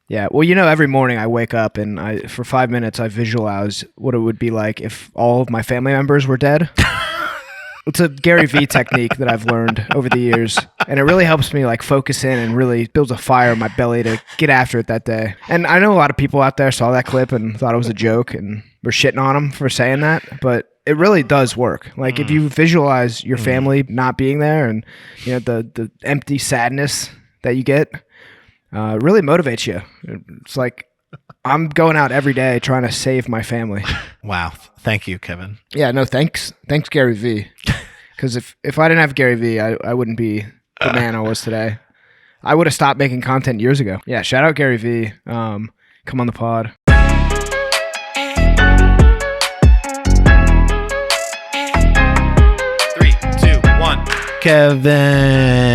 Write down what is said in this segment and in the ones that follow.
Yeah. Well, every morning I wake up and for 5 minutes I visualize what it would be like if all of my family members were dead. It's a Gary Vee technique that I've learned over the years, and it really helps me like focus in and really builds a fire in my belly to get after it that day. And I know a lot of people out there saw that clip and thought it was a joke and were shitting on him for saying that, but it really does work. Like if you visualize your family not being there and the empty sadness that you get, really motivates you. It's like I'm going out every day trying to save my family. Wow. Thank you, Kevin. Yeah, no, thanks Gary Vee. Because if I didn't have Gary Vee, I wouldn't be the man I was today. I would have stopped making content years ago. Yeah, shout out Gary Vee. Come on the pod. 3, 2, 1. Kevin,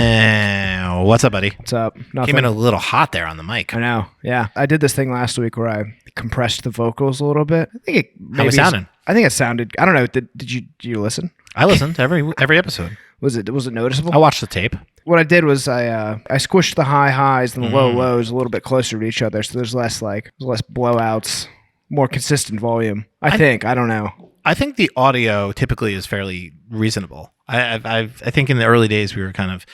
what's up, buddy? What's up? Nothing. Came in a little hot there on the mic. I know. Yeah, I did this thing last week where I compressed the vocals a little bit. I think it How it sounded? I think it sounded. I don't know. Did you listen? I listened to every episode. Was it noticeable? I watched the tape. What I did was I squished the high highs and the low lows a little bit closer to each other, so there's less blowouts, more consistent volume. I think. I don't know. I think the audio typically is fairly reasonable. I think in the early days we were kind of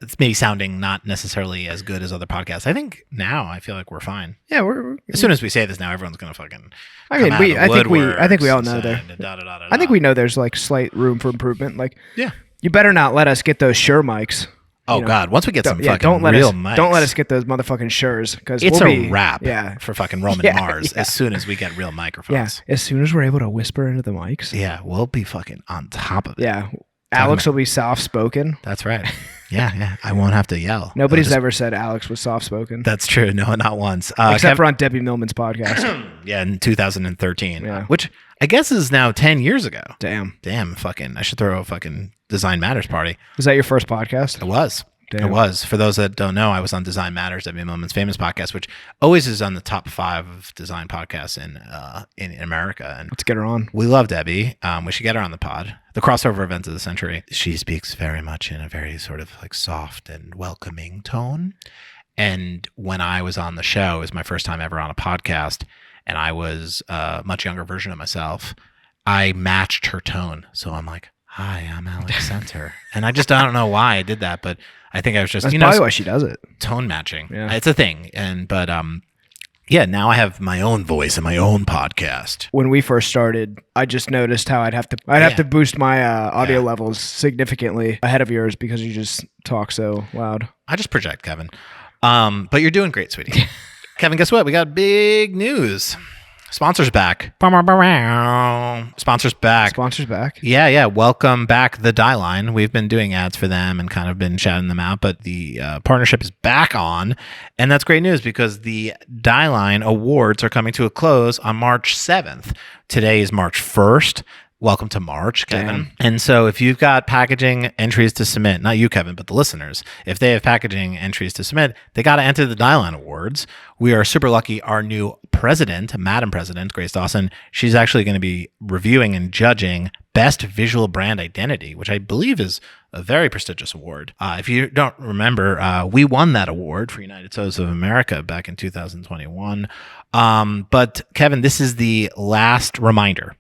it's maybe sounding not necessarily as good as other podcasts. I think now I feel like we're fine. Yeah, we're as soon as we say this now, everyone's gonna fucking. I mean, I think we all know there. I think we know there's like slight room for improvement. Like, yeah, you better not let us get those Shure mics. Oh God! Once we get some fucking real mics, don't let us get those motherfucking Shures because it's a wrap. Yeah. For fucking Roman Mars. Yeah. As soon as we get real microphones. Yeah. As soon as we're able to whisper into the mics. Yeah, we'll be fucking on top of it. Yeah. Alex will be soft spoken. That's right. Yeah. I won't have to yell. Nobody's ever said Alex was soft spoken. That's true. No, not once. Except for on Debbie Millman's podcast. Yeah, in 2013. Yeah. Which I guess is now 10 years ago. Damn. Fucking. I should throw a fucking Design Matters party. Was that your first podcast? It was. Damn. It was. For those that don't know, I was on Design Matters, Debbie Millman's famous podcast, which always is on the top 5 of design podcasts in America. And let's get her on. We love Debbie. We should get her on the pod. The crossover event of the century. She speaks very much in a very sort of like soft and welcoming tone. And when I was on the show, it was my first time ever on a podcast, and I was a much younger version of myself. I matched her tone. So I'm like, hi, I'm Alex Center. And I don't know why I did that, but I think I was just, that's probably why she does it. Tone matching. Yeah. It's a thing. But now I have my own voice and my own podcast. When we first started, I just noticed how I'd have to boost my audio levels significantly ahead of yours because you just talk so loud. I just project, Kevin. But you're doing great, sweetie. Kevin, guess what? We got big news. Sponsors back. Sponsors back. Sponsors back. Yeah. Welcome back, the Die Line. We've been doing ads for them and kind of been shouting them out, but the partnership is back on, and that's great news because the Die Line Awards are coming to a close on March 7th. Today is March 1st. Welcome to March, Kevin. Damn. And so if you've got packaging entries to submit, not you, Kevin, but the listeners, if they have packaging entries to submit, they got to enter the Die Line Awards. We are super lucky. Our new president, Madam President, Grace Dawson, she's actually going to be reviewing and judging Best Visual Brand Identity, which I believe is a very prestigious award. If you don't remember, we won that award for United Sews of America back in 2021. But Kevin, this is the last reminder.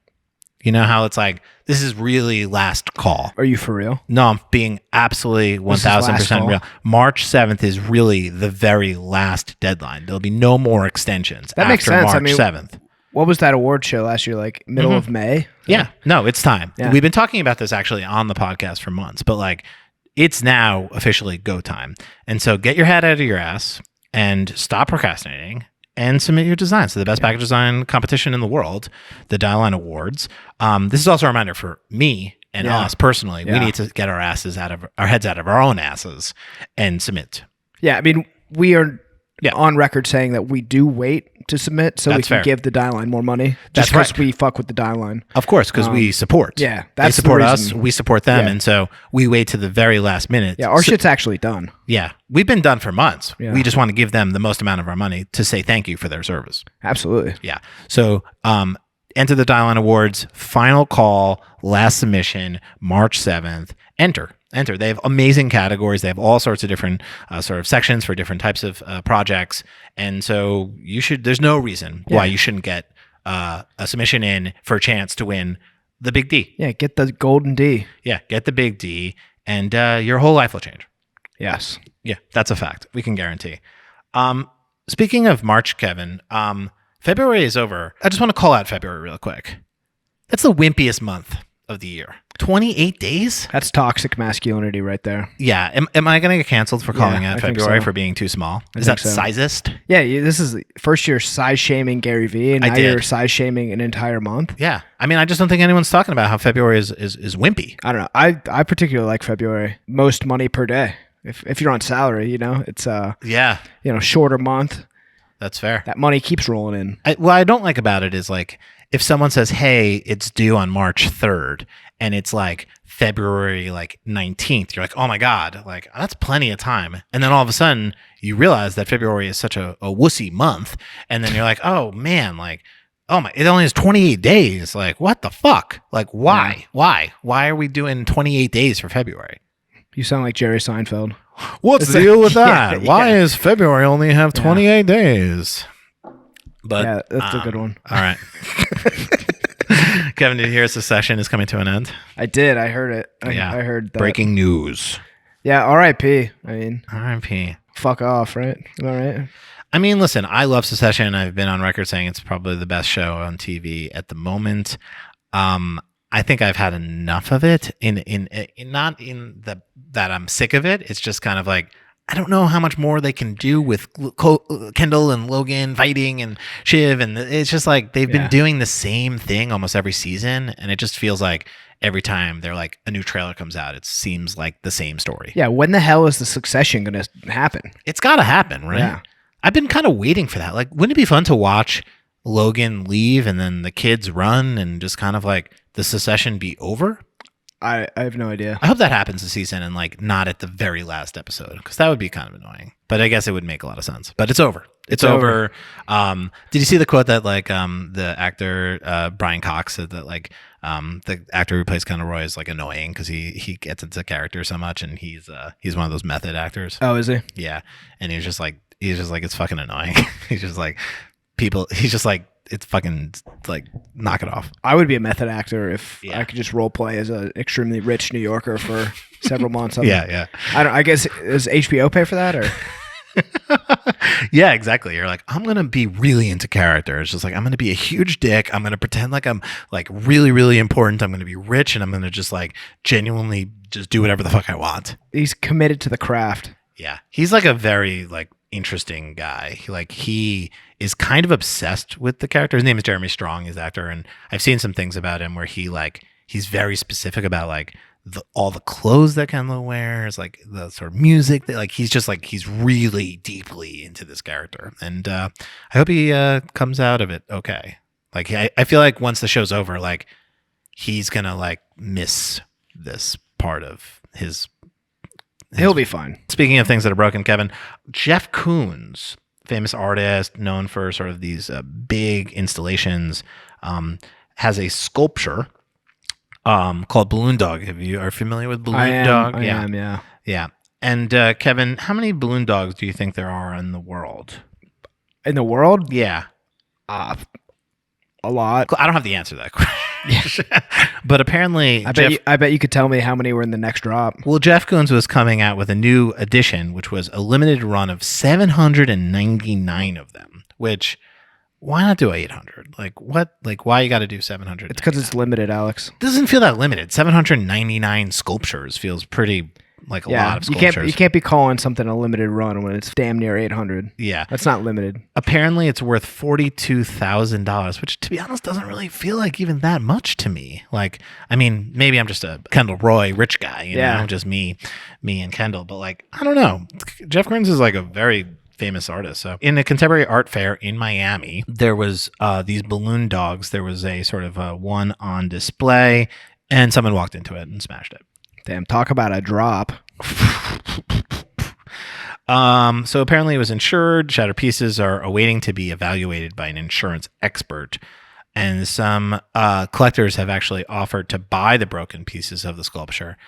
You know how it's like, this is really last call. Are you for real? No, I'm being absolutely 1,000% real. March 7th is really the very last deadline. There'll be no more extensions makes sense. March 7th. What was that award show last year? Like middle of May? Yeah. No, it's time. Yeah. We've been talking about this actually on the podcast for months, but like it's now officially go time. And so get your head out of your ass and stop procrastinating. And submit your design. So the best package design competition in the world, the Die Line Awards. This is also a reminder for me and us personally. We need to get our heads out of our own asses and submit. Yeah, I mean, we are on record saying that we do wait to submit so we can give the Die Line more money. Just because we fuck with the Die Line. Of course, because we support. Yeah, they support us, we support them, and so we wait to the very last minute. Yeah, our shit's actually done. Yeah, we've been done for months. Yeah. We just want to give them the most amount of our money to say thank you for their service. Absolutely. Yeah. So enter the Die Line Awards. Final call, last submission, March 7th. Enter. enter. They have amazing categories. They have all sorts of different sort of sections for different types of projects. And so there's no reason why you shouldn't get a submission in for a chance to win the big D. Yeah, get the golden D. Yeah, get the big D, and your whole life will change. Yes. Yeah, that's a fact. We can guarantee. Speaking of March, Kevin, February is over. I just want to call out February real quick. That's the wimpiest month of the year. 28 days? That's toxic masculinity right there. Yeah. Am I going to get canceled for calling out I think February so. for being too small? I Is that think so. sizist? Yeah, this is first year size shaming Gary Vee, and now you're size shaming an entire month. Yeah. I mean, I just don't think anyone's talking about how February is wimpy. I don't know. I particularly like February. Most money per day. If you're on salary, it's shorter month. That's fair. That money keeps rolling in. What I don't like about it is like if someone says, "Hey, it's due on March 3rd," and it's like February 19th, you're like, "Oh my god, that's plenty of time." And then all of a sudden you realize that February is such a wussy month, and then you're like, "Oh man, oh my, it only has 28 days. What the fuck? Why? Yeah. Why are we doing 28 days for February?" You sound like Jerry Seinfeld. What's the deal with that? Why is February only have 28 days? But yeah, that's a good one. All right. Kevin, did you hear Secession is coming to an end? I did. I heard it. I heard that. Breaking news. Yeah, R.I.P. I mean, R.I.P. Fuck off, right? Am I right? I mean, listen, I love Secession. I've been on record saying it's probably the best show on TV at the moment. I think I've had enough of it. Not in that I'm sick of it. It's just kind of like I don't know how much more they can do with Kendall and Logan fighting and Shiv, and it's just like they've been doing the same thing almost every season, and it just feels like every time they're like a new trailer comes out, it seems like the same story. Yeah, when the hell is the Succession going to happen? It's got to happen, right? Yeah. I've been kind of waiting for that. Wouldn't it be fun to watch Logan leave and then the kids run and just kind of the Secession be over? I have no idea. I hope that happens this season and not at the very last episode, because that would be kind of annoying. But I guess it would make a lot of sense. But it's over. It's over. Did you see the quote that the actor Brian Cox said that the actor who plays Kendall Roy is annoying because he gets into character so much, and he's one of those method actors. Oh, is he? Yeah, and he's just like it's fucking annoying. He's just like people. He's just like, it's fucking knock it off. I would be a method actor if I could just role play as an extremely rich New Yorker for several months. Yeah. I guess, does HBO pay for that, or? Yeah, exactly. You're like, I'm gonna be really into character. It's just I'm gonna be a huge dick. I'm gonna pretend like I'm really, really important. I'm gonna be rich, and I'm gonna just genuinely just do whatever the fuck I want. He's committed to the craft. Yeah, he's a very interesting guy. He is kind of obsessed with the character. His name is Jeremy Strong, his actor, and I've seen some things about him where he's very specific about all the clothes that Kendall wears, the sort of music that he's really deeply into this character, and I hope he comes out of it okay. I feel like once the show's over, he's gonna miss this part of his. He'll be fine. Speaking of things that are broken, Kevin, Jeff Koons, famous artist known for sort of these big installations, has a sculpture called Balloon Dog. Are you familiar with Balloon Dog? I am, yeah. Yeah. And Kevin, how many balloon dogs do you think there are in the world? In the world? Yeah. A lot. I don't have the answer to that question. But apparently, I bet you could tell me how many were in the next drop. Well, Jeff Koons was coming out with a new edition, which was a limited run of 799 of them. Which, why not do 800? Why you got to do 700? It's because it's limited, Alex. It doesn't feel that limited. 799 sculptures feels pretty a lot of sculptures. You can't be calling something a limited run when it's damn near 800. Yeah. That's not limited. Apparently it's worth $42,000, which to be honest doesn't really feel like even that much to me. I mean, maybe I'm just a Kendall Roy rich guy, you know, just me and Kendall, but I don't know. Jeff Koons is a very famous artist. So in a contemporary art fair in Miami, there was these balloon dogs. There was a sort of one on display, and someone walked into it and smashed it. Damn, talk about a drop. So apparently it was insured. Shattered pieces are awaiting to be evaluated by an insurance expert. And some collectors have actually offered to buy the broken pieces of the sculpture.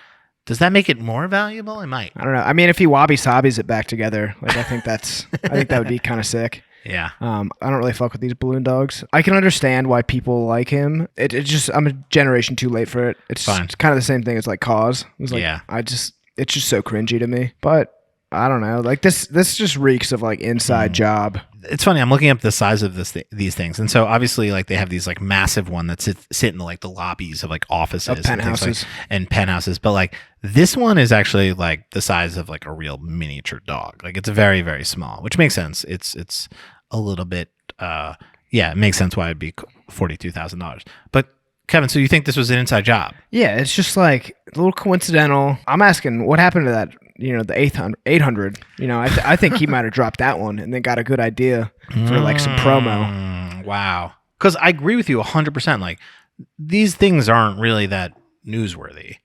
Does that make it more valuable? It might. I don't know. I mean, if he wabi sabis it back together, like I think that would be kind of sick. Yeah. I don't really fuck with these balloon dogs. I can understand why people like him. It just I'm a generation too late for it. It's Fine. kind of the same thing as like Cause. It's like Yeah. it's just so cringy to me. But I don't know. Like this just reeks of like inside job. It's funny. I'm looking up the size of these things, and so obviously, like they have these like massive one that sit in like the lobbies of like offices, Of penthouses. and penthouses. But like this one is actually like the size of like a real miniature dog. Like it's very very small, which makes sense. It's a little bit. It makes sense why it'd be $42,000. But Kevin, so you think this was an inside job? Yeah, it's just like a little coincidental. I'm asking what happened to that. The 800. I think he might have dropped that one and then got a good idea for like some promo. Wow. Because I agree with you 100%. Like these things aren't really that newsworthy.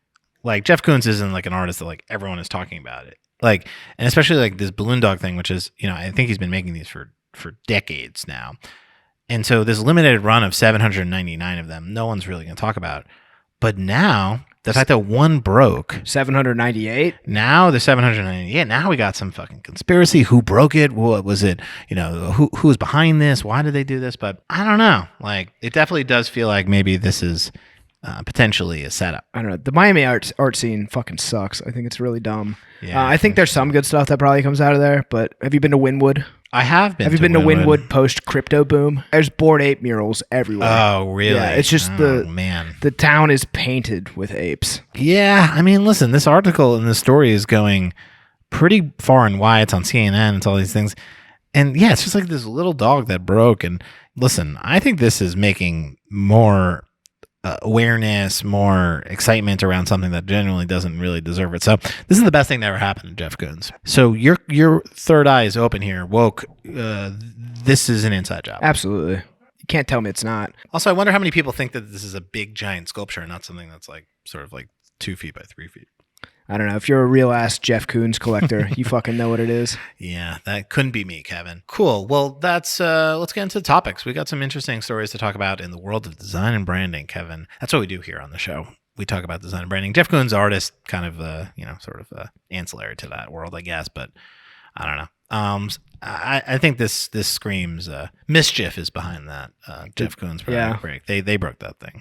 Like Jeff Koons isn't like an artist that like everyone is talking about it. Like, and especially like this balloon dog thing, which is, I think he's been making these for decades now. And so this limited run of 799 of them, no one's really going to talk about. But now the fact that one broke, 798. Now the 798. Now we got some fucking conspiracy. Who broke it? What was it? Who was behind this? Why did they do this? But I don't know. Like it definitely does feel like maybe this is potentially a setup. I don't know. The Miami art scene fucking sucks. I think it's really dumb. Yeah, I think there's some good stuff that probably comes out of there. But have you been to Wynwood? I have been. Have you been to Wynwood post crypto boom? There's Bored Ape murals everywhere. Oh, really? Yeah, it's just the town is painted with apes. Yeah, I mean, listen, this article and this story is going pretty far and wide. It's on CNN. It's all these things, and yeah, it's just like this little dog that broke. And listen, I think this is making more awareness, more excitement around something that genuinely doesn't really deserve it. So this is the best thing that ever happened to Jeff Koons. So your third eye is open here. Woke. This is an inside job. Absolutely. You can't tell me it's not. Also, I wonder how many people think that this is a big giant sculpture and not something that's like sort of like 2 feet by 3 feet. I don't know. If you're a real ass Jeff Koons collector, you fucking know what it is. Yeah, that couldn't be me, Kevin. Cool. Well, that's let's get into the topics. We got some interesting stories to talk about in the world of design and branding, Kevin. That's what we do here on the show. We talk about design and branding. Jeff Koons, artist, kind of sort of ancillary to that world, I guess. But I don't know. I think this screams mischief is behind that. Jeff Koons break. They broke that thing.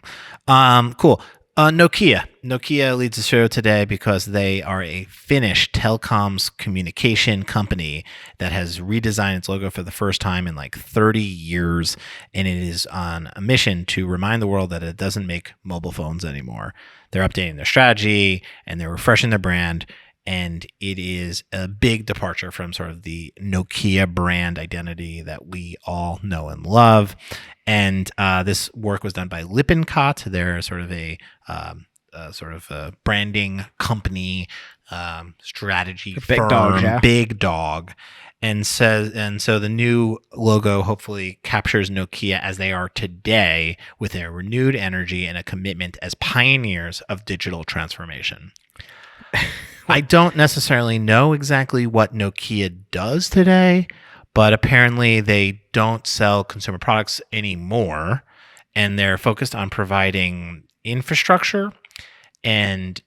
Cool. Nokia leads the show today because they are a Finnish telecoms communication company that has redesigned its logo for the first time in like 30 years, and it is on a mission to remind the world that it doesn't make mobile phones anymore. They're updating their strategy and they're refreshing their brand, and it is a big departure from sort of the Nokia brand identity that we all know and love. And this work was done by Lippincott. They're sort of a branding company, strategy firm, big dog. And so the new logo hopefully captures Nokia as they are today, with a renewed energy and a commitment as pioneers of digital transformation. I don't necessarily know exactly what Nokia does today, but apparently they don't sell consumer products anymore, and they're focused on providing infrastructure and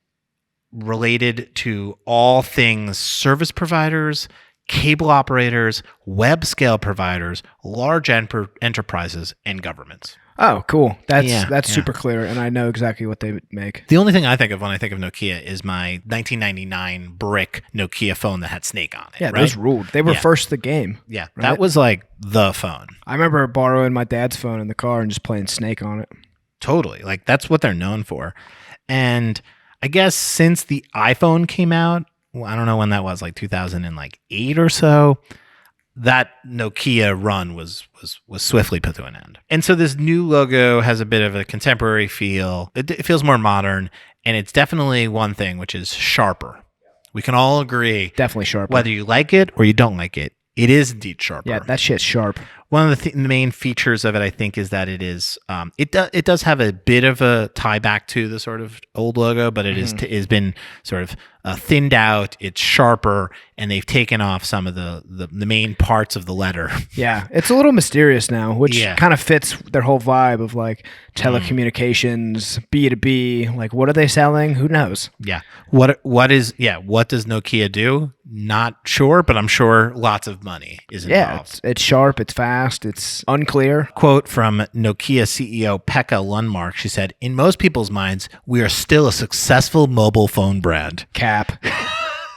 related to all things service providers, cable operators, web scale providers, large enterprises, and governments. Oh, cool. That's super clear, and I know exactly what they make. The only thing I think of when I think of Nokia is my 1999 brick Nokia phone that had Snake on it. Yeah, those ruled. They were first the game. Yeah, right? That was like the phone. I remember borrowing my dad's phone in the car and just playing Snake on it. Totally. Like, that's what they're known for. And I guess since the iPhone came out, I don't know when that was, like 2008 or so, that Nokia run was swiftly put to an end. And so this new logo has a bit of a contemporary feel. It feels more modern, and it's definitely one thing, which is sharper. We can all agree. Definitely sharper. Whether you like it or you don't like it, it is indeed sharper. Yeah, that shit's sharp. One of the main features of it, I think, is that it is it does have a bit of a tie back to the sort of old logo, but it has been sort of thinned out, it's sharper, and they've taken off some of the main parts of the letter. Yeah, it's a little mysterious now, which Yeah. kind of fits their whole vibe of like telecommunications, B2B. Like, what are they selling? Who knows? Yeah. What does Nokia do? Not sure, but I'm sure lots of money is involved. Yeah, it's sharp, it's fast, it's unclear. Quote from Nokia CEO Pekka Lundmark. She said, "In most people's minds, we are still a successful mobile phone brand." Cap.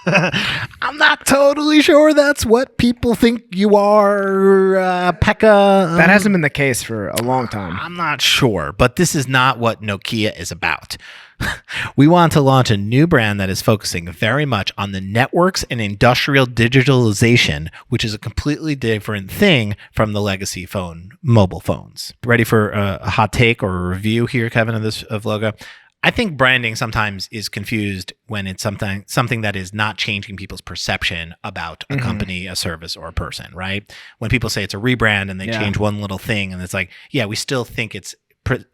I'm not totally sure that's what people think you are, Pekka. That hasn't been the case for a long time. I'm not sure, but this is not what Nokia is about. We want to launch a new brand that is focusing very much on the networks and industrial digitalization, which is a completely different thing from the legacy mobile phones. Ready for a hot take or a review here, Kevin, of logo? I think branding sometimes is confused when it's something that is not changing people's perception about a company, a service, or a person, right? When people say it's a rebrand and they change one little thing and it's like, yeah, we still think it's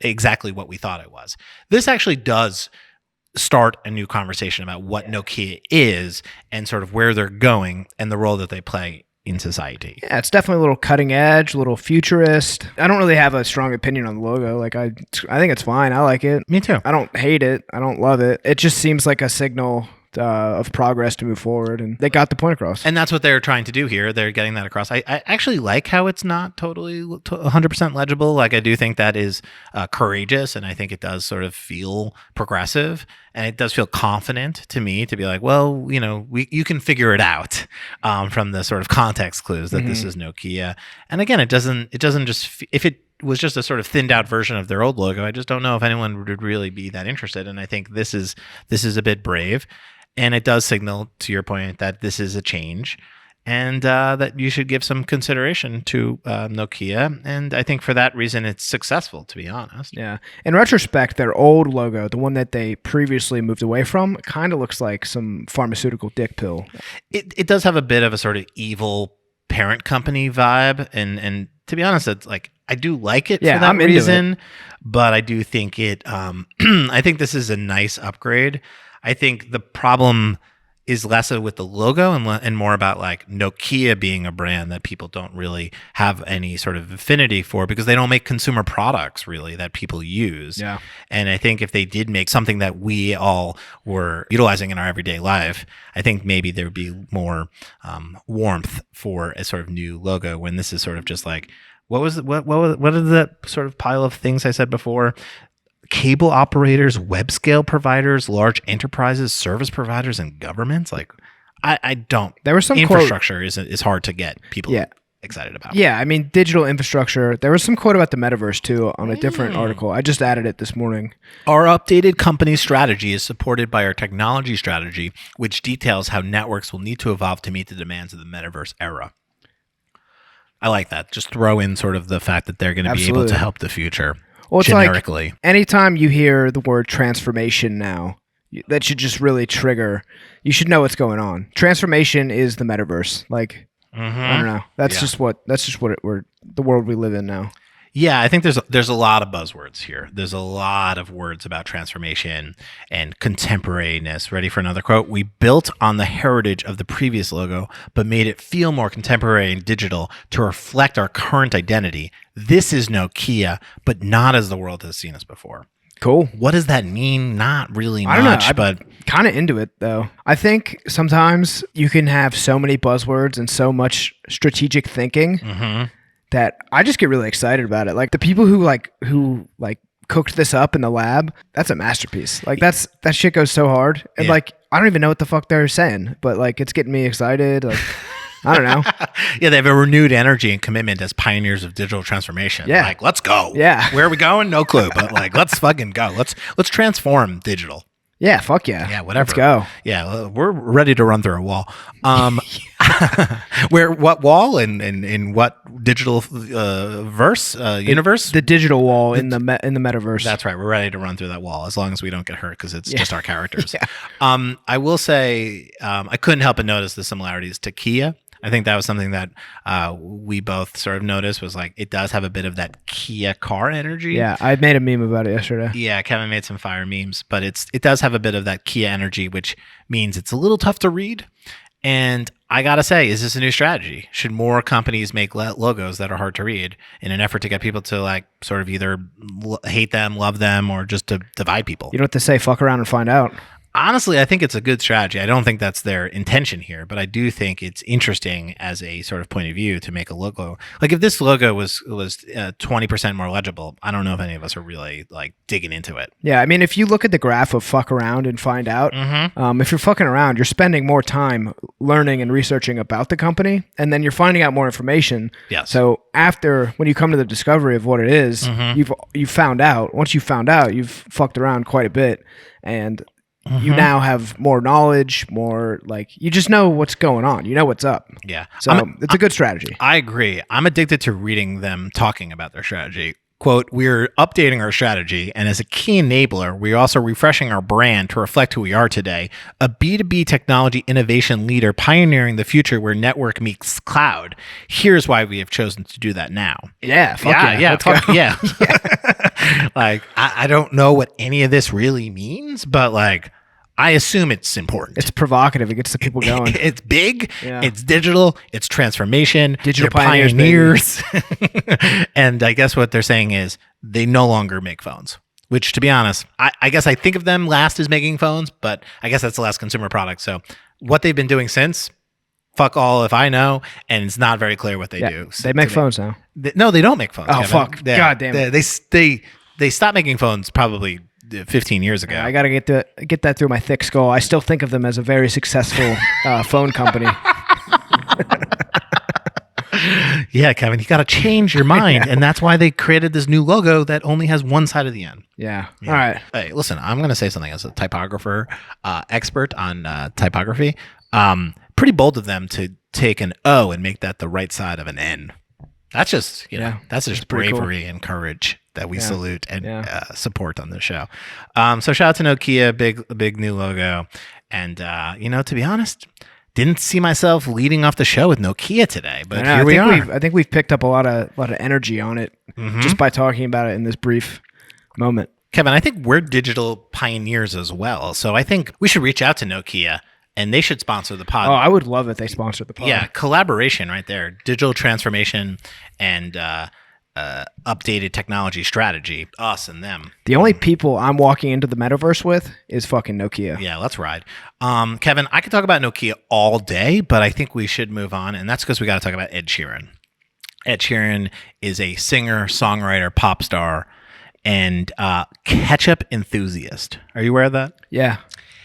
exactly what we thought it was. This actually does start a new conversation about what Nokia is and sort of where they're going and the role that they play in society. Yeah, it's definitely a little cutting edge, a little futurist. I don't really have a strong opinion on the logo. Like I think it's fine. I like it. Me too. I don't hate it. I don't love it. It just seems like a signal of progress to move forward, and they got the point across. And that's what they're trying to do here. They're getting that across. I actually like how it's not totally 100% legible. Like, I do think that is courageous, and I think it does sort of feel progressive, and it does feel confident to me to be like, well, you know, you can figure it out from the sort of context clues that this is Nokia. And again, it doesn't just if it was just a sort of thinned out version of their old logo, I just don't know if anyone would really be that interested. And I think this is a bit brave. And it does signal, to your point, that this is a change and that you should give some consideration to Nokia. And I think for that reason, it's successful, to be honest. Yeah. In retrospect, their old logo, the one that they previously moved away from, kind of looks like some pharmaceutical dick pill. It does have a bit of a sort of evil parent company vibe. And to be honest, it's like, I do like it for that reason. But I do think I think this is a nice upgrade. I think the problem is less with the logo and more about like Nokia being a brand that people don't really have any sort of affinity for because they don't make consumer products really that people use. Yeah. And I think if they did make something that we all were utilizing in our everyday life, I think maybe there would be more warmth for a sort of new logo when this is sort of just like, what is that sort of pile of things I said before? Cable operators, web scale providers, large enterprises, service providers, and governments. Like, I don't. There was some infrastructure is hard to get people excited about. Yeah, I mean, digital infrastructure. There was some quote about the metaverse too on a different article. I just added it this morning. Our updated company strategy is supported by our technology strategy, which details how networks will need to evolve to meet the demands of the metaverse era. I like that. Just throw in sort of the fact that they're going to be able to help the future. Well, it's generically. like anytime you hear the word transformation now, that should just really trigger. You should know what's going on. Transformation is the metaverse. Like, I don't know. That's just what we're the world we live in now. Yeah, I think there's a lot of buzzwords here. There's a lot of words about transformation and contemporariness. Ready for another quote? We built on the heritage of the previous logo, but made it feel more contemporary and digital to reflect our current identity. This is Nokia, but not as the world has seen us before. Cool. What does that mean? Not really much, I don't know, but kind of into it though. I think sometimes you can have so many buzzwords and so much strategic thinking that I just get really excited about it. Like the people who cooked this up in the lab, that's a masterpiece. Like that shit goes so hard. And like, I don't even know what the fuck they're saying, but like, it's getting me excited. Like, I don't know. Yeah, they have a renewed energy and commitment as pioneers of digital transformation. Yeah. Like, let's go. Yeah. Where are we going? No clue. But like, let's fucking go. Let's transform digital. Yeah, fuck yeah. Yeah, whatever. Let's go. Yeah, we're ready to run through a wall. What wall in what digital universe? The digital wall in the metaverse. That's right. We're ready to run through that wall as long as we don't get hurt because it's just our characters. I will say I couldn't help but notice the similarities to Kia. I think that was something that we both sort of noticed was like it does have a bit of that Kia car energy. Yeah, I made a meme about it yesterday. Yeah, Kevin made some fire memes, but it does have a bit of that Kia energy, which means it's a little tough to read. And I gotta say, is this a new strategy? Should more companies make logos that are hard to read in an effort to get people to like sort of either hate them, love them, or just to divide people? You know what to say? Fuck around and find out. Honestly, I think it's a good strategy. I don't think that's their intention here, but I do think it's interesting as a sort of point of view to make a logo. Like if this logo was 20% more legible, I don't know if any of us are really like digging into it. Yeah, I mean, if you look at the graph of fuck around and find out, if you're fucking around, you're spending more time learning and researching about the company, and then you're finding out more information. Yes. So after, when you come to the discovery of what it is, you've found out. Once you found out, you've fucked around quite a bit, and you now have more knowledge, more like you just know what's going on. You know what's up. Yeah. So it's a good strategy. I agree. I'm addicted to reading them talking about their strategy. Quote, we're updating our strategy, and as a key enabler, we're also refreshing our brand to reflect who we are today, a B2B technology innovation leader pioneering the future where network meets cloud. Here's why we have chosen to do that now. Yeah. Fuck yeah. Like, I don't know what any of this really means, but like, I assume it's important. It's provocative. It gets the people going. It's big. Yeah. It's digital. It's transformation. Digital They're pioneers. And I guess what they're saying is they no longer make phones, which to be honest, I guess I think of them last as making phones, but I guess that's the last consumer product. So what they've been doing since, fuck all if I know, and it's not very clear what they do. They make phones now. No, they don't make phones. Oh, Kevin. fuck. God damn it. They stopped making phones probably 15 years ago. I got to get that through my thick skull. I still think of them as a very successful phone company. Yeah, Kevin, you got to change your mind. And that's why they created this new logo that only has one side of the N. Yeah. All right. Hey, listen, I'm going to say something as a typographer, expert on typography. Pretty bold of them to take an O and make that the right side of an N. That's just, that's just bravery and courage that we salute and support on this show. So shout out to Nokia, big new logo. And, to be honest, didn't see myself leading off the show with Nokia today, but here we are. I think we've picked up a lot of energy on it just by talking about it in this brief moment. Kevin, I think we're digital pioneers as well. So I think we should reach out to Nokia and they should sponsor the pod. Oh, I would love it if they sponsored the pod. Yeah, collaboration right there. Digital transformation and updated technology strategy. Us and them. The only people I'm walking into the metaverse with is fucking Nokia. Yeah, let's ride. Kevin, I could talk about Nokia all day, but I think we should move on, and that's because we got to talk about Ed Sheeran. Ed Sheeran is a singer, songwriter, pop star, and ketchup enthusiast. Are you aware of that? Yeah.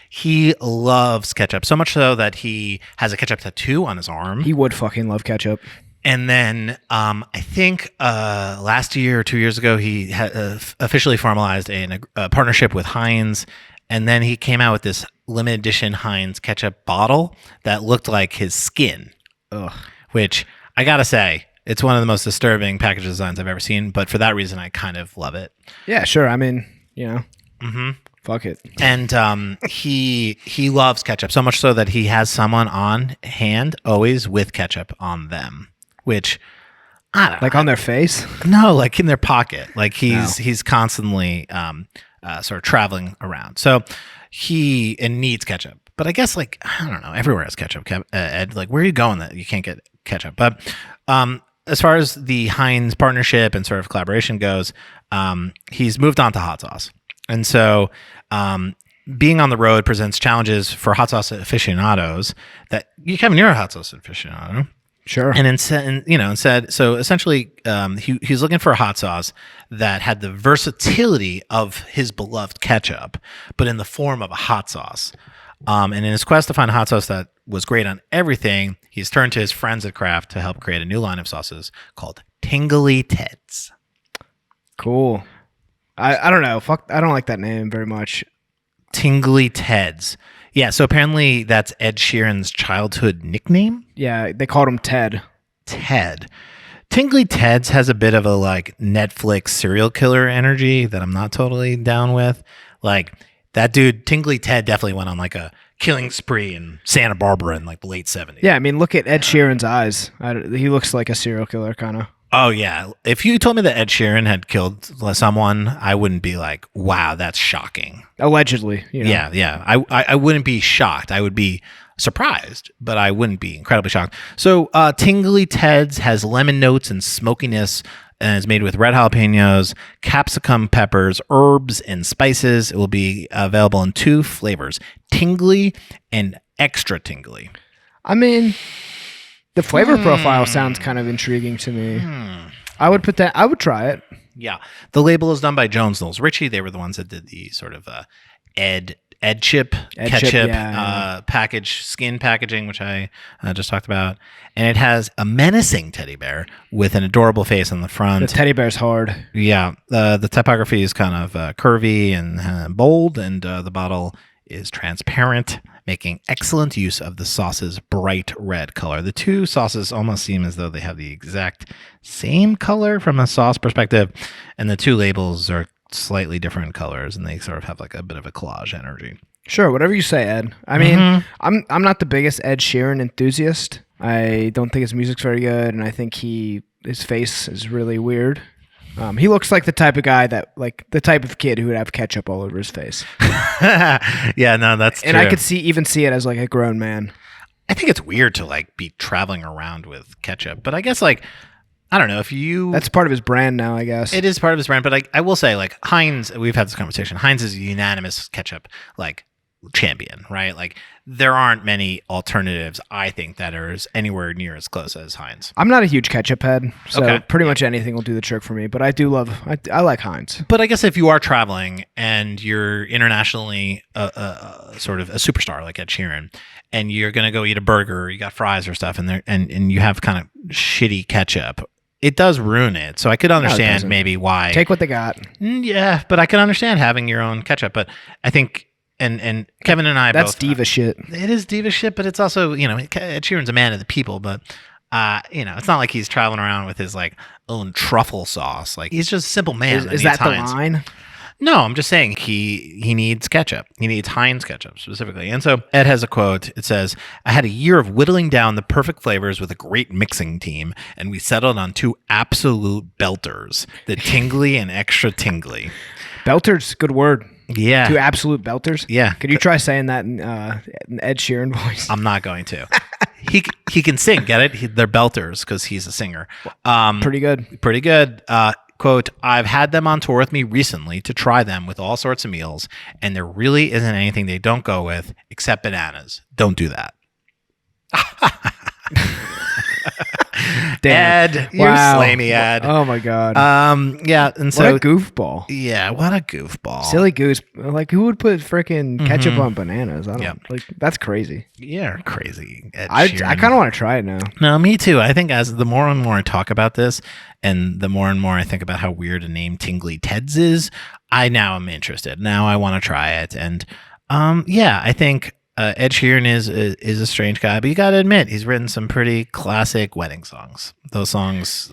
He loves ketchup, so much so that he has a ketchup tattoo on his arm. He would fucking love ketchup. And then I think last year or 2 years ago, he had officially formalized a partnership with Heinz. And then he came out with this limited edition Heinz ketchup bottle that looked like his skin. Ugh. Which I got to say, it's one of the most disturbing package designs I've ever seen. But for that reason, I kind of love it. Yeah, sure. I mean, fuck it. And he loves ketchup so much so that he has someone on hand always with ketchup on them. Which I don't know. Like on their face? No, like in their pocket. Like he's constantly sort of traveling around. So he needs ketchup. But I guess like I don't know. Everywhere has ketchup. Ed, like where are you going that you can't get ketchup? But as far as the Heinz partnership and sort of collaboration goes, he's moved on to hot sauce, and so. Being on the road presents challenges for hot sauce aficionados. Kevin, you're a hot sauce aficionado. Sure. And instead, so essentially, he's looking for a hot sauce that had the versatility of his beloved ketchup, but in the form of a hot sauce. And in his quest to find a hot sauce that was great on everything, he's turned to his friends at Kraft to help create a new line of sauces called Tingly Teds. Cool. I don't know. Fuck, I don't like that name very much. Tingly Teds. Yeah, so apparently that's Ed Sheeran's childhood nickname. Yeah, they called him Ted. Ted. Tingly Teds has a bit of a like Netflix serial killer energy that I'm not totally down with. Like that dude, Tingly Ted definitely went on like a killing spree in Santa Barbara in like the late 70s. Yeah, I mean, look at Ed Sheeran's eyes. He looks like a serial killer, kind of. Oh, yeah. If you told me that Ed Sheeran had killed someone, I wouldn't be like, wow, that's shocking. Allegedly. You know? Yeah. I wouldn't be shocked. I would be surprised, but I wouldn't be incredibly shocked. So Tingly Ted's has lemon notes and smokiness, and is made with red jalapenos, capsicum peppers, herbs, and spices. It will be available in 2 flavors, tingly and extra tingly. I mean, the flavor profile sounds kind of intriguing to me. I would try it. Yeah. The label is done by Jones Knowles Ritchie. They were the ones that did the sort of Ed Chip ketchup skin packaging, which I just talked about. And it has a menacing teddy bear with an adorable face on the front. The teddy bear's hard. Yeah. The typography is kind of curvy and bold, and the bottle is transparent, making excellent use of the sauce's bright red color. The 2 sauces almost seem as though they have the exact same color from a sauce perspective, and the 2 labels are slightly different colors, and they sort of have like a bit of a collage energy. Sure, whatever you say, Ed. I mean, I'm not the biggest Ed Sheeran enthusiast. I don't think his music's very good, and I think his face is really weird. He looks like the type of guy the type of kid who would have ketchup all over his face. Yeah, no, that's true. And I could even see it as like a grown man. I think it's weird to like be traveling around with ketchup, but I guess like, I don't know if you... That's part of his brand now, I guess. It is part of his brand, but I will say like Heinz, we've had this conversation. Heinz is a unanimous ketchup like champion, right? Like there aren't many alternatives, I think, that are anywhere near as close as Heinz. I'm not a huge ketchup head, so Okay. pretty much anything will do the trick for me, but I like Heinz. But I guess if you are traveling and you're internationally sort of a superstar like Ed Sheeran, and you're going to go eat a burger, you got fries or stuff, and you have kind of shitty ketchup, it does ruin it. So I could understand maybe why. Take what they got. Yeah, but I can understand having your own ketchup. But I think, and Kevin and I That's both... diva shit. It is diva shit, but it's also, Ed Sheeran's a man of the people, but, it's not like he's traveling around with his, like, own truffle sauce. Like, he's just a simple man. Is that the line? No, I'm just saying he needs ketchup. He needs Heinz ketchup specifically. And so Ed has a quote. It says, "I had a year of whittling down the perfect flavors with a great mixing team, and we settled on 2 absolute belters, the tingly and extra tingly." Belters, good word. Yeah. 2 absolute belters? Yeah. Could you try saying that in Ed Sheeran voice? I'm not going to. He can sing, get it? They're belters because he's a singer. Pretty good. Pretty good. Quote, "I've had them on tour with me recently to try them with all sorts of meals, and there really isn't anything they don't go with except bananas. Don't do that." Damn. Ed, you slay me, Ed. Oh my god. Yeah, and so what a goofball. Yeah, what a goofball. Silly goose. Like, who would put freaking ketchup on bananas? I don't like. That's crazy. Yeah, crazy. Ed I Sheeran. kind of want to try it now. No, me too. I think as the more and more I talk about this, and the more and more I think about how weird a name Tingly Ted's is, I now am interested. Now I want to try it, and I think Ed Sheeran is a strange guy, but you got to admit he's written some pretty classic wedding songs. Those songs,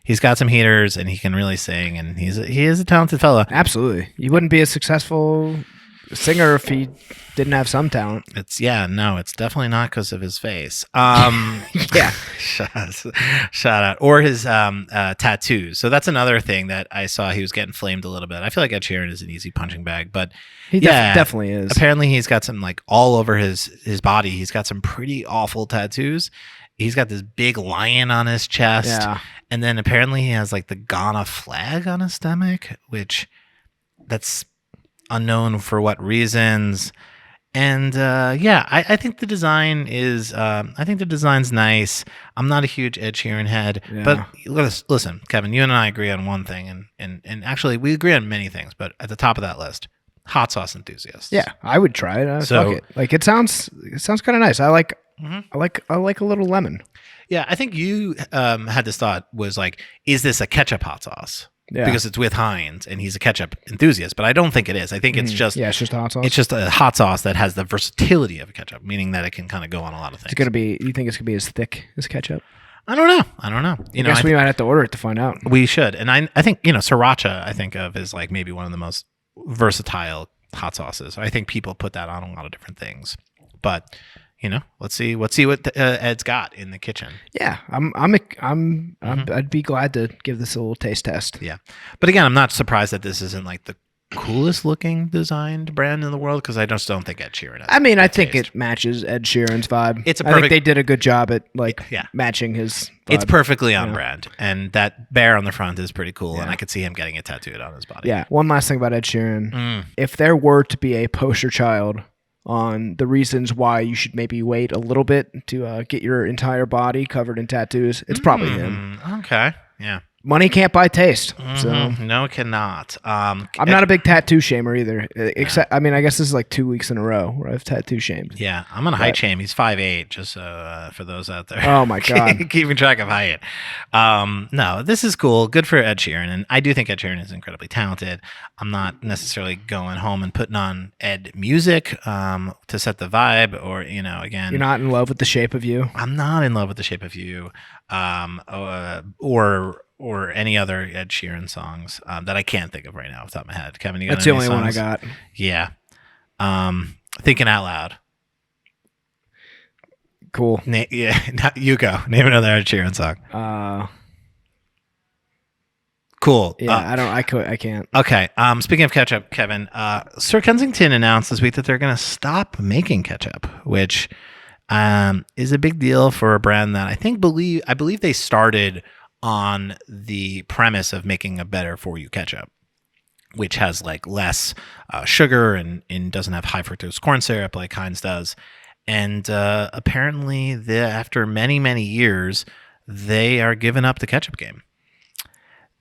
he's got some heaters, and he can really sing, and he is a talented fella. Absolutely, you wouldn't be a successful singer if he didn't have some talent. It's definitely not because of his face. Yeah, shout out, or his tattoos. So that's another thing that I saw. He was getting flamed a little bit. I feel like Ed Sheeran is an easy punching bag, but he definitely is. Apparently, he's got some like all over his body. He's got some pretty awful tattoos. He's got this big lion on his chest, and then apparently he has like the Ghana flag on his stomach, which that's unknown for what reasons. And I think the design is I think the design's nice. I'm not a huge Ed Sheeran head, but listen, Kevin, you and I agree on one thing, and actually we agree on many things, but at the top of that list, hot sauce enthusiasts. Yeah, I would try it. Fuck it. Like it sounds kind of nice. I like a little lemon. Yeah, I think you had this thought was like, is this a ketchup hot sauce? Yeah. Because it's with Heinz and he's a ketchup enthusiast, but I don't think it is. I think it's just it's just a hot sauce. It's just a hot sauce that has the versatility of a ketchup, meaning that it can kind of go on a lot of things. You think it's gonna be as thick as ketchup? I don't know. I guess we might have to order it to find out. We should. And I think, sriracha I think of as like maybe one of the most versatile hot sauces. I think people put that on a lot of different things. But let's see what Ed's got in the kitchen. Yeah, I'd be glad to give this a little taste test. Yeah, but again, I'm not surprised that this isn't like the coolest looking designed brand in the world, because I just don't think Ed Sheeran has I think it matches Ed Sheeran's vibe. I think they did a good job at matching his vibe. It's perfectly on brand, and that bear on the front is pretty cool, and I could see him getting it tattooed on his body. Yeah. One last thing about Ed Sheeran. If there were to be a poster child on the reasons why you should maybe wait a little bit to get your entire body covered in tattoos, it's probably him. Okay. Yeah. Money can't buy taste. So no, it cannot. I'm not a big tattoo shamer either. Except, I guess this is like 2 weeks in a row where I've tattoo shamed. Yeah, I'm on a height shame. He's 5'8", just for those out there. Oh my God. Keeping track of height. No, this is cool. Good for Ed Sheeran. And I do think Ed Sheeran is incredibly talented. I'm not necessarily going home and putting on Ed music to set the vibe, or, again. You're not in love with The Shape of You? I'm not in love with The Shape of You. Or any other Ed Sheeran songs that I can't think of right now off the top of my head. Kevin, you got That's the only songs? one I got. Yeah. Thinking Out Loud. Cool. You go. Name another Ed Sheeran song. Cool. Yeah, I can't. Okay. Speaking of ketchup, Kevin, Sir Kensington announced this week that they're going to stop making ketchup, which is a big deal for a brand that I believe they started on the premise of making a better for you ketchup, which has like less sugar and doesn't have high fructose corn syrup like Heinz does. And apparently, after many, many years, they are giving up the ketchup game.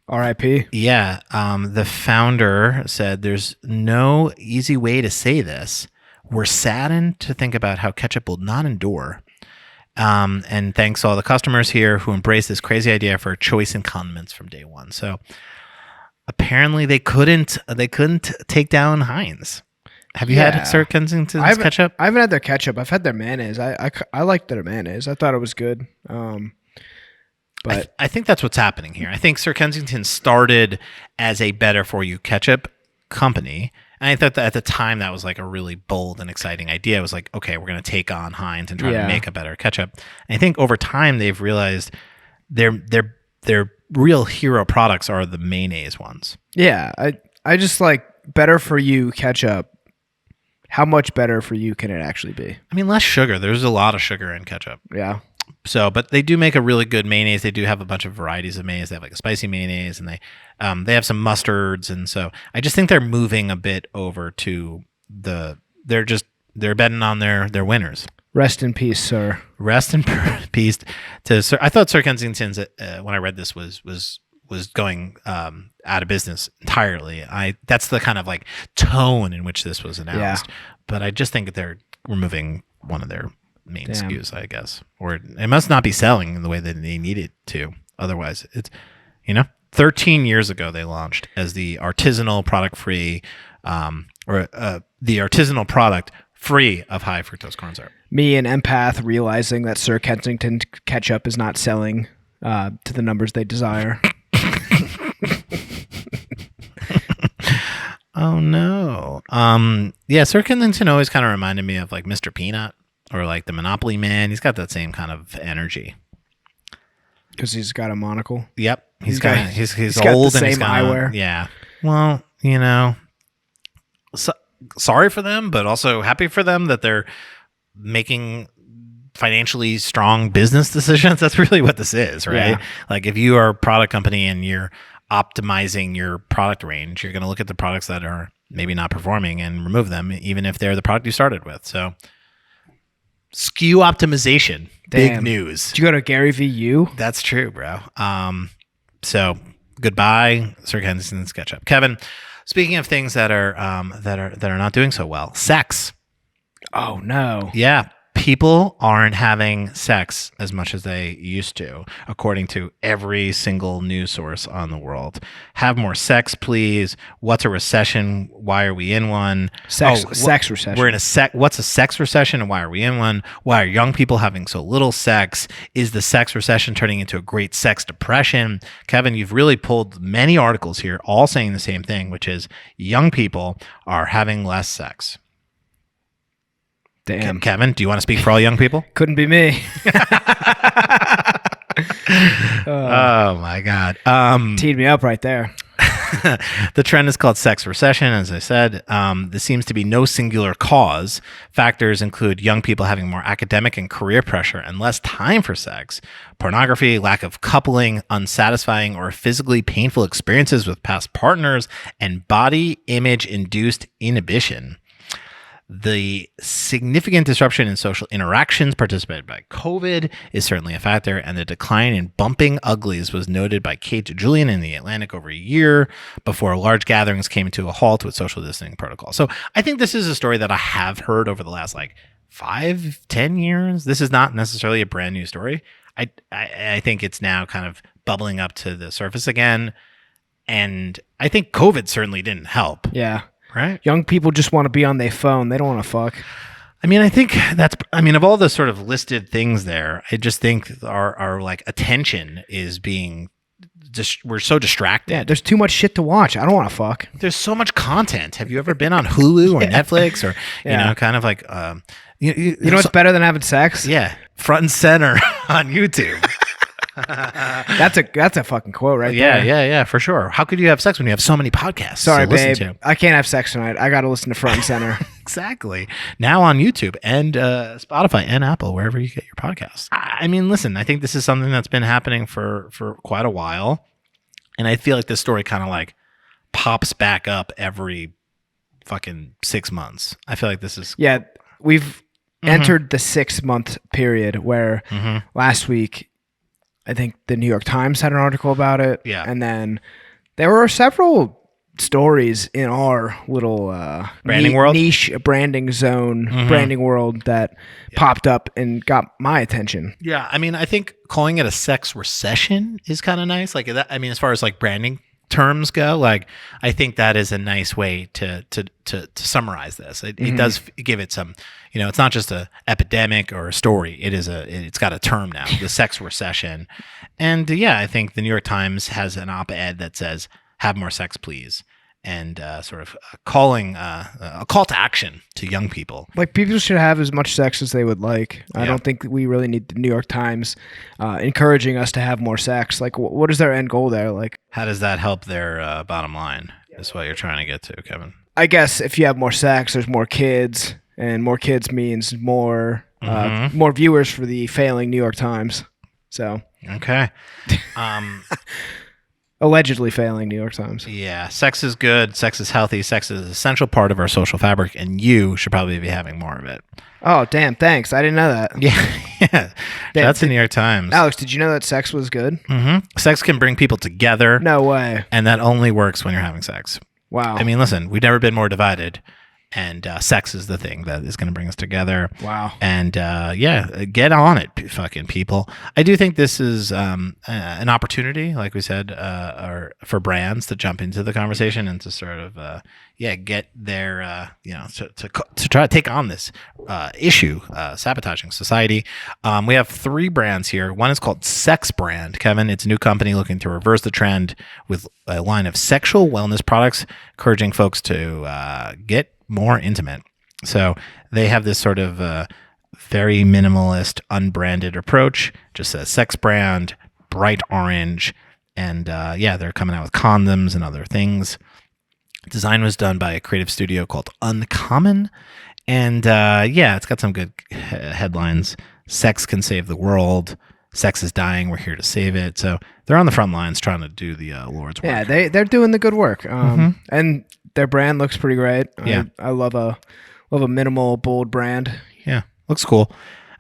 R.I.P. Yeah. The founder said, "There's no easy way to say this. We're saddened to think about how ketchup will not endure. And thanks to all the customers here who embraced this crazy idea for choice in condiments from day one." So apparently they couldn't take down Heinz. Have you had Sir Kensington's ketchup? I haven't had their ketchup. I've had their mayonnaise. I liked their mayonnaise. I thought it was good. But I think that's what's happening here. I think Sir Kensington started as a better for you ketchup company. And I thought that at the time that was like a really bold and exciting idea. It was like, okay, we're going to take on Heinz and try to make a better ketchup. And I think over time they've realized their real hero products are the mayonnaise ones. Yeah, I just like better for you ketchup. How much better for you can it actually be? I mean, less sugar. There's a lot of sugar in ketchup. Yeah. So, but they do make a really good mayonnaise. They do have a bunch of varieties of mayonnaise. They have like a spicy mayonnaise, and they have some mustards. And so I just think they're moving a bit over to they're betting on their winners. Rest in peace, sir. Rest in peace to Sir. I thought Sir Kensington's when I read this was going out of business entirely. That's the kind of like tone in which this was announced. Yeah. But I just think that they're removing one of their main SKUs, I guess, or it must not be selling in the way that they need it to. Otherwise, it's 13 years ago they launched as the artisanal product free, the artisanal product free of high fructose corn syrup. Me, an empath, realizing that Sir Kensington ketchup is not selling to the numbers they desire. Oh no. Yeah, Sir Kensington always kind of reminded me of like Mr. Peanut. Or like the Monopoly Man. He's got that same kind of energy. Because he's got a monocle? Yep. He's old got and the he's same got eyewear. Yeah. Well, sorry for them, but also happy for them that they're making financially strong business decisions. That's really what this is, right? Yeah. Like if you are a product company and you're optimizing your product range, you're going to look at the products that are maybe not performing and remove them, even if they're the product you started with. So SKU optimization. Damn. Big news. Did you go to Gary V. U? That's true, bro. So goodbye, Sir Kensington's ketchup. Kevin, speaking of things that are not doing so well, sex. Oh no. Yeah. People aren't having sex as much as they used to, according to every single news source on the world. Have more sex, please. What's a recession? Why are we in one? Sex recession. We're in what's a sex recession and why are we in one? Why are young people having so little sex? Is the sex recession turning into a great sex depression? Kevin, you've really pulled many articles here all saying the same thing, which is young people are having less sex. Damn. Kevin, do you want to speak for all young people? Couldn't be me. Oh my God. Teed me up right there. The trend is called sex recession, as I said. There seems to be no singular cause. Factors include young people having more academic and career pressure and less time for sex, pornography, lack of coupling, unsatisfying or physically painful experiences with past partners, and body image-induced inhibition. The significant disruption in social interactions participated by COVID is certainly a factor, and the decline in bumping uglies was noted by Kate Julian in The Atlantic over a year before large gatherings came to a halt with social distancing protocols. So I think this is a story that I have heard over the last 5-10 years. This is not necessarily a brand new story. I think it's now kind of bubbling up to the surface again, and I think COVID certainly didn't help. Yeah. Right? Young people just want to be on their phone. They don't want to fuck. I mean, I think of all the sort of listed things there, I just think our attention is being we're so distracted. Yeah, there's too much shit to watch. I don't want to fuck. There's so much content. Have you ever been on Hulu or Netflix or, kind of like, you know what's better than having sex? Yeah. Front and center on YouTube. That's a fucking quote right there. Yeah, for sure. How could you have sex when you have so many podcasts? Sorry, to listen babe. To? I can't have sex tonight. I got to listen to Front and Center. Exactly. Now on YouTube and Spotify and Apple, wherever you get your podcasts. I mean, listen, I think this is something that's been happening for quite a while. And I feel like this story kind of pops back up every fucking 6 months. I feel like this is... Yeah, we've entered the 6-month period where last week... I think the New York Times had an article about it. Yeah. And then there were several stories in our little branding world, niche branding zone, branding world that popped up and got my attention. Yeah. I mean, I think calling it a sex recession is kind of nice. As far as branding terms go, I think that is a nice way to summarize this. It does give it some, it's not just a epidemic or a story. It's got a term now, the sex recession. And I think the New York Times has an op-ed that says, have more sex, please. And sort of calling a call to action to young people. People should have as much sex as they would like. I don't think we really need the New York Times encouraging us to have more sex. What is their end goal there? How does that help their bottom line? Is what you're trying to get to, Kevin. I guess if you have more sex, there's more kids, and more kids means more viewers for the failing New York Times. So okay. Allegedly failing New York Times. Yeah, sex is good. Sex is healthy. Sex is an essential part of our social fabric, and you should probably be having more of it. Oh, damn. Thanks. I didn't know that. Yeah. That's the New York Times. Alex, did you know that sex was good? Sex can bring people together. No way. And that only works when you're having sex. Wow. I mean, listen, we've never been more divided. And sex is the thing that is going to bring us together. Wow. And get on it, fucking people. I do think this is an opportunity, like we said, for brands to jump into the conversation and to sort of, get their, to try to take on this issue, sabotaging society. We have 3 brands here. One is called Sex Brand, Kevin. It's a new company looking to reverse the trend with a line of sexual wellness products, encouraging folks to get more intimate. So they have this sort of very minimalist, unbranded approach. Just a Sex Brand, bright orange, and they're coming out with condoms and other things. Design was done by a creative studio called Uncommon, and it's got some good headlines. Sex can save the world. Sex is dying. We're here to save it. So they're on the front lines trying to do the Lord's work. Yeah, they're doing the good work. And their brand looks pretty great. Yeah. I love a minimal, bold brand. Yeah, looks cool.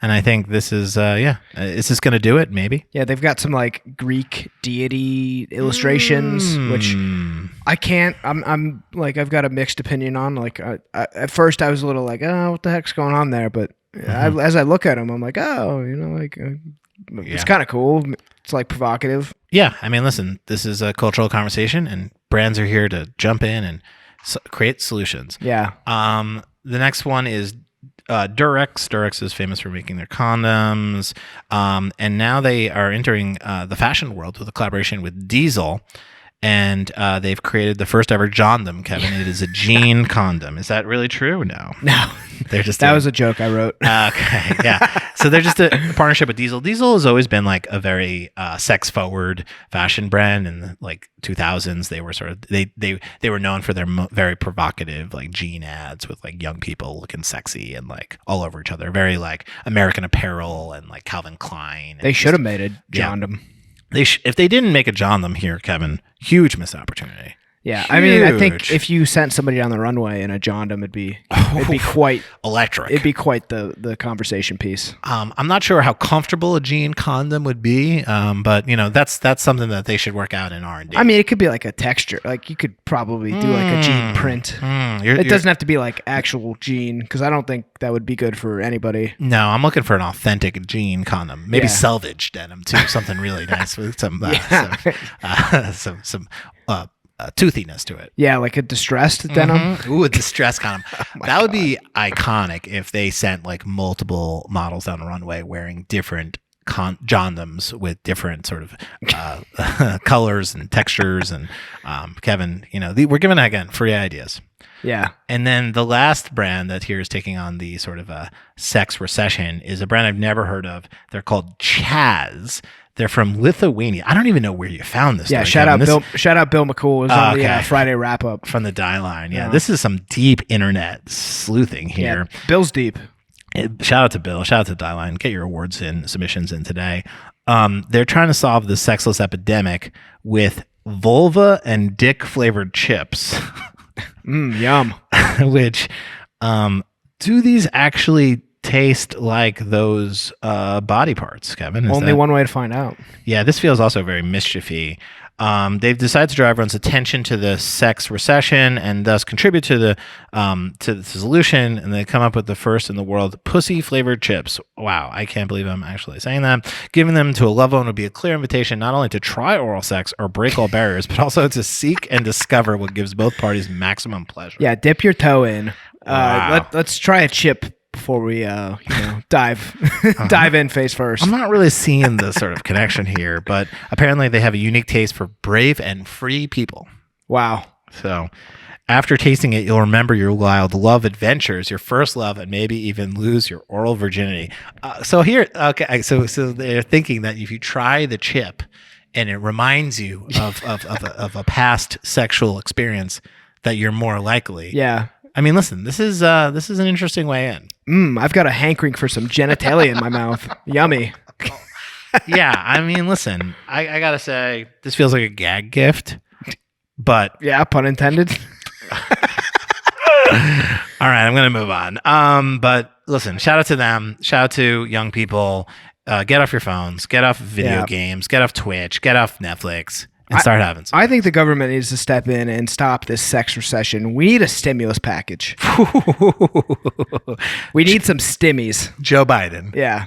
And I think this is, is this going to do it? Maybe. Yeah, they've got some Greek deity illustrations, which I can't. I've got a mixed opinion on. At first I was a little oh, what the heck's going on there? But As I look at them, I'm like, oh, it's kind of cool. It's like provocative. Yeah, I mean, listen, this is a cultural conversation, and brands are here to jump in and create solutions. Yeah. The next one is Durex. Durex is famous for making their condoms, and now they are entering the fashion world with a collaboration with Diesel, and they've created the first ever Jondom, Kevin. It is a jean condom. Is that really true? No. They're just that was a joke I wrote. Okay, yeah. So they're just a partnership with Diesel. Diesel has always been like a very sex-forward fashion brand. In the like 2000s, they were sort of they were known for their very provocative like jean ads with like young people looking sexy and like all over each other. Very like American Apparel and like Calvin Klein. They should have made a Jondom. Yeah. If they didn't make a Jondom here, Kevin, huge missed opportunity. Yeah, Huge. I mean, I think if you sent somebody down the runway in a Jondom, it'd be quite electric. It'd be quite the conversation piece. I'm not sure how comfortable a jean condom would be, but that's something that they should work out in R&D. I mean, it could be like a texture. Like you could probably do like a jean print. It doesn't have to be like actual jean because I don't think that would be good for anybody. No, I'm looking for an authentic jean condom. Maybe selvage denim too, something really nice with some toothiness to it. Yeah, like a distressed denim. Ooh, a distressed condom. That would be iconic if they sent like multiple models down the runway wearing different Jondoms with different sort of colors and textures. And Kevin, we're giving again free ideas. Yeah. And then the last brand that here is taking on the sort of sex recession is a brand I've never heard of. They're called Chaz. They're from Lithuania. I don't even know where you found this. Yeah, story, shout out Bill McCool. It was on the Friday wrap up from the Die Line. Yeah, this is some deep internet sleuthing here. Yeah, Bill's deep. Shout out to Bill. Shout out to Die Line. Get your awards in, submissions in today. They're trying to solve the sexless epidemic with vulva and dick flavored chips. Yum. Which do these actually taste like those body parts, Kevin? Only one way to find out. Yeah, this feels also very mischiefy. They've decided to draw everyone's attention to the sex recession and thus contribute to the solution. And they come up with the first in the world pussy flavored chips. Wow, I can't believe I'm actually saying that. Giving them to a loved one would be a clear invitation not only to try oral sex or break all barriers, but also to seek and discover what gives both parties maximum pleasure. Yeah, dip your toe in. Wow. Let's try a chip before we dive in face first. I'm not really seeing the sort of connection here, but apparently they have a unique taste for brave and free people. Wow. So after tasting it, you'll remember your wild love adventures, your first love, and maybe even lose your oral virginity. So they're thinking that if you try the chip and it reminds you of a past sexual experience, that you're more likely. Yeah. I mean, listen, this is an interesting way in. I've got a hankering for some genitalia in my mouth. Yummy. Yeah, I mean, listen, I gotta say, this feels like a gag gift, but yeah, pun intended. All right, I'm gonna move on. But listen, shout out to them. Shout out to young people. Get off your phones. Get off video games. Get off Twitch. Get off Netflix. And start having some. I think the government needs to step in and stop this sex recession. We need a stimulus package. We need some stimmies. Joe Biden. Yeah.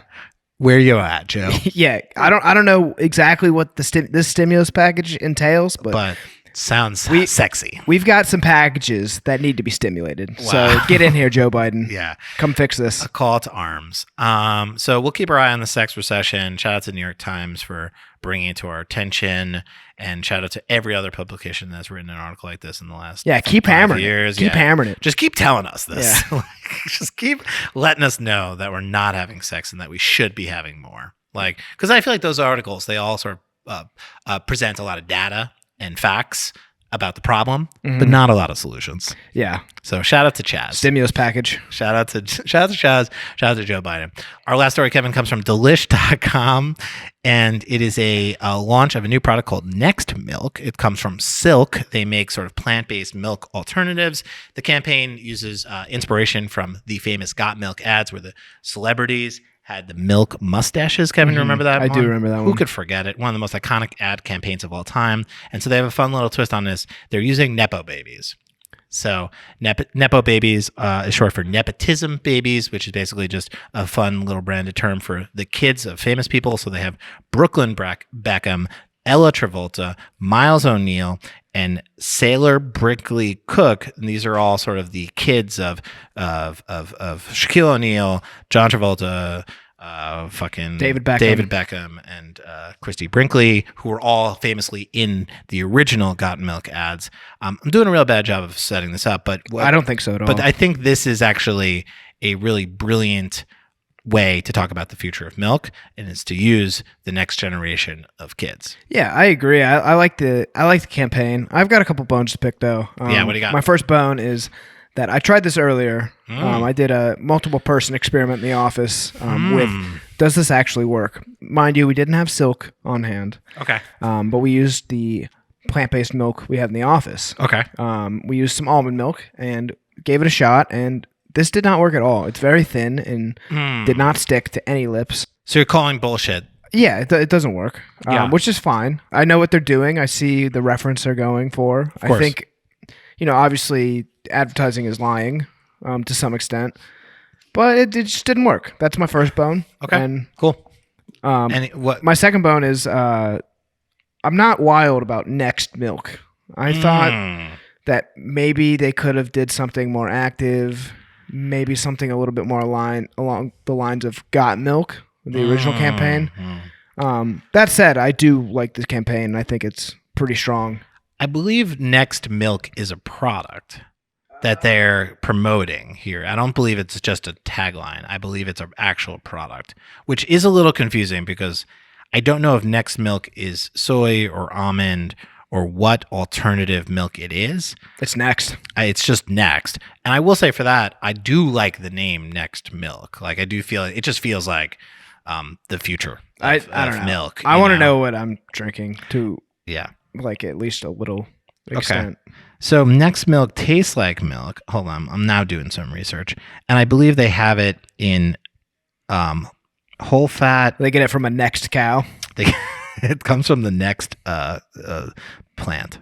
Where you at, Joe? Yeah. I don't know exactly what this stimulus package entails, but sounds sexy. We've got some packages that need to be stimulated. Wow. So get in here, Joe Biden. Yeah. Come fix this. A call to arms. So we'll keep our eye on the sex recession. Shout out to New York Times for bringing it to our attention, and shout out to every other publication that's written an article like this in the last keep hammering years. Keep hammering it. Just keep telling us this. Yeah. Just keep letting us know that we're not having sex and that we should be having more. Because I feel like those articles, they all sort of present a lot of data and facts about the problem, but not a lot of solutions. Yeah. So shout out to Chaz. Stimulus package. Shout out to Chaz. Shout out to Joe Biden. Our last story, Kevin, comes from Delish.com, and it is a launch of a new product called Next Milk. It comes from Silk. They make sort of plant-based milk alternatives. The campaign uses inspiration from the famous Got Milk ads where the celebrities had the milk mustaches. Kevin, you remember that I do remember that one. Who could forget it? One of the most iconic ad campaigns of all time. And so they have a fun little twist on this. They're using Nepo babies. So Nepo babies is short for nepotism babies, which is basically just a fun little branded term for the kids of famous people. So they have Brooklyn Beckham, Ella Travolta, Miles O'Neill, and Sailor Brinkley Cook. And these are all sort of the kids of Shaquille O'Neal, John Travolta, fucking David Beckham. And Christy Brinkley, who were all famously in the original Got Milk ads. I'm doing a real bad job of setting this up, but I don't think so at all. But I think this is actually a really brilliant way to talk about the future of milk, and it's to use the next generation of kids. Yeah, I agree. I like the campaign. I've got a couple bones to pick though. Yeah, what do you got? My first bone is that I tried this earlier. I did a multiple person experiment in the office with, does this actually work? Mind you, we didn't have silk on hand. Okay. But we used the plant-based milk we had in the office. Okay. We used some almond milk and gave it a shot, and this did not work at all. It's very thin and did not stick to any lips. So you're calling bullshit. Yeah, it doesn't work, which is fine. I know what they're doing. I see the reference they're going for. Of course. I think, obviously advertising is lying to some extent, but it just didn't work. That's my first bone. Okay, and cool. And what? My second bone is I'm not wild about Next Milk. I thought that maybe they could have did something more active, maybe something a little bit more along the lines of Got Milk, the original campaign. That said, I do like this campaign. I think it's pretty strong. I believe Next Milk is a product that they're promoting here. I don't believe it's just a tagline. I believe it's an actual product, which is a little confusing because I don't know if Next Milk is soy or almond or what alternative milk it is. It's Next. It's just Next. And I will say for that, I do like the name Next Milk. Like I do feel it just feels like the future of I don't know. milk. I want to know what I'm drinking to Yeah. like at least a little extent. Okay. So Next Milk tastes like milk. Hold on. I'm now doing some research. And I believe they have it in whole fat. They get it from a Next cow. It comes from the Next plant.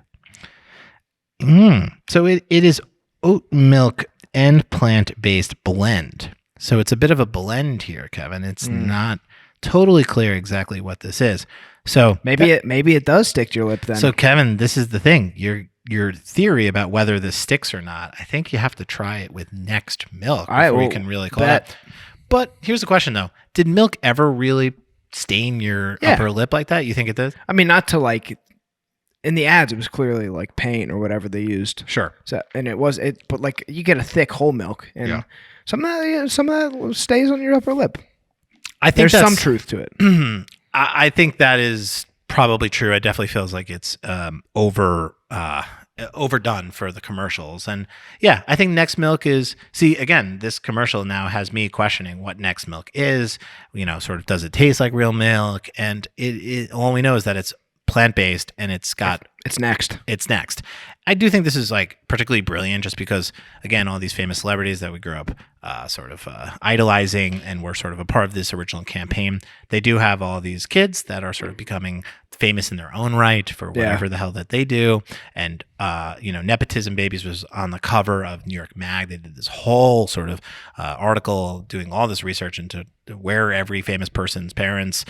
So it is oat milk and plant-based blend. So it's a bit of a blend here, Kevin. It's not totally clear exactly what this is. So maybe it does stick to your lip then. So Kevin, this is the thing. Your theory about whether this sticks or not, I think you have to try it with Next Milk before you can really call it. But here's the question though. Did milk ever really stain your upper lip like that? You think it did? I mean, not to like in the ads it was clearly like paint or whatever they used. Sure. So but like you get a thick whole milk and some of that stays on your upper lip. I think there's some truth to it. I think that is probably true. It definitely feels like it's overdone for the commercials. And yeah, I think Next Milk is, see, again, this commercial now has me questioning what Next Milk is, sort of, does it taste like real milk? And all we know is that it's plant-based and it's Next. It's Next. I do think this is like particularly brilliant just because, again, all these famous celebrities that we grew up idolizing and were sort of a part of this original campaign, they do have all these kids that are sort of becoming famous in their own right for whatever the hell that they do. And, Nepotism Babies was on the cover of New York Mag. They did this whole sort of article doing all this research into where every famous person's parents,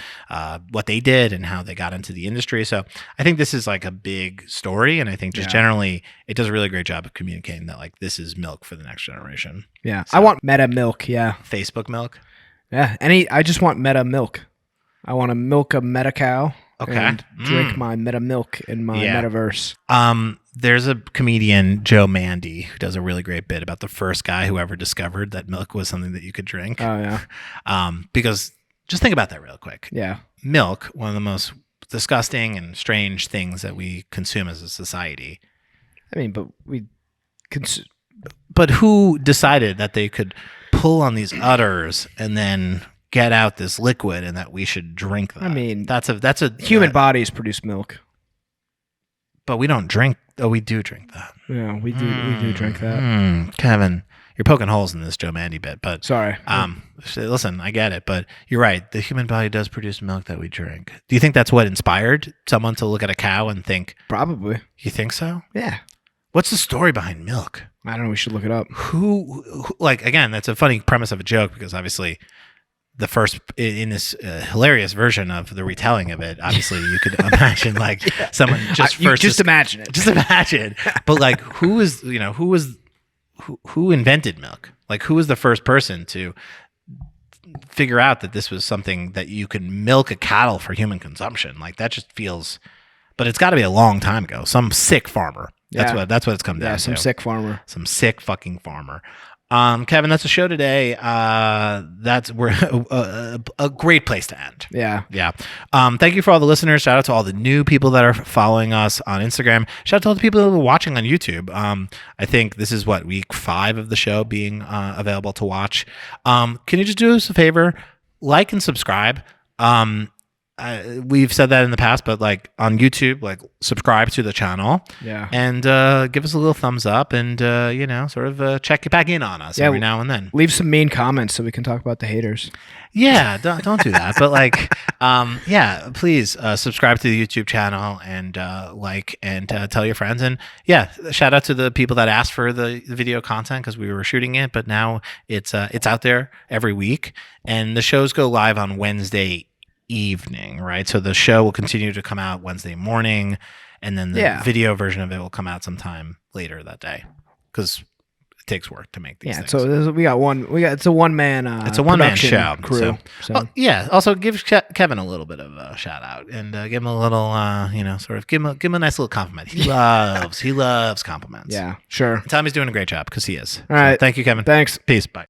what they did and how they got into the industry. So I think this is like a big story. And I think just generally it does a really great job of communicating that like this is milk for the next generation. Yeah. So, I want meta milk. Yeah. Facebook milk. Yeah. I just want meta milk. I want to milk a meta cow. Okay. And drink my meta milk in my metaverse. There's a comedian, Joe Mandy, who does a really great bit about the first guy who ever discovered that milk was something that you could drink. Oh, yeah. Because just think about that real quick. Yeah. Milk, one of the most disgusting and strange things that we consume as a society. I mean, but who decided that they could pull on these udders and then get out this liquid and that we should drink that? I mean, that's a human bodies produce milk, but we don't drink. Oh, we do drink that. Yeah, we do drink that. Kevin, you're poking holes in this Joe Mandy bit, but sorry. Listen, I get it, but you're right. The human body does produce milk that we drink. Do you think that's what inspired someone to look at a cow and think? Probably. You think so? Yeah. What's the story behind milk? I don't know. We should look it up. Who like, again, that's a funny premise of a joke because obviously the first in this hilarious version of the retelling of it, obviously you could imagine like someone just imagine it. Just imagine. But like, who invented milk? Like, who was the first person to figure out that this was something that you could milk a cattle for human consumption? Like, that just feels, but it's got to be a long time ago. Some sick farmer. That's what it's come down to. Some sick farmer. Some sick fucking farmer. Kevin, that's the show today. We're a great place to end. Yeah. Yeah. Thank you for all the listeners. Shout out to all the new people that are following us on Instagram. Shout out to all the people that are watching on YouTube. I think this is week 5 of the show being available to watch. Can you just do us a favor? Like and subscribe. We've said that in the past, but like on YouTube, like subscribe to the channel, and give us a little thumbs up, and sort of check back in on us every now and then. Leave some mean comments so we can talk about the haters. Yeah, don't do that. But like, please subscribe to the YouTube channel and like and tell your friends. And shout out to the people that asked for the video content because we were shooting it, but now it's out there every week, and the shows go live on Wednesday evening, right? So the show will continue to come out Wednesday morning, and then the video version of it will come out sometime later that day because it takes work to make these things. So it's a one-man show crew. Also give Kevin a little bit of a shout out and give him a little give him a nice little compliment. He loves compliments. Yeah, sure. And tell him he's doing a great job because he is. All right. Thank you, Kevin. Thanks. Peace. Bye.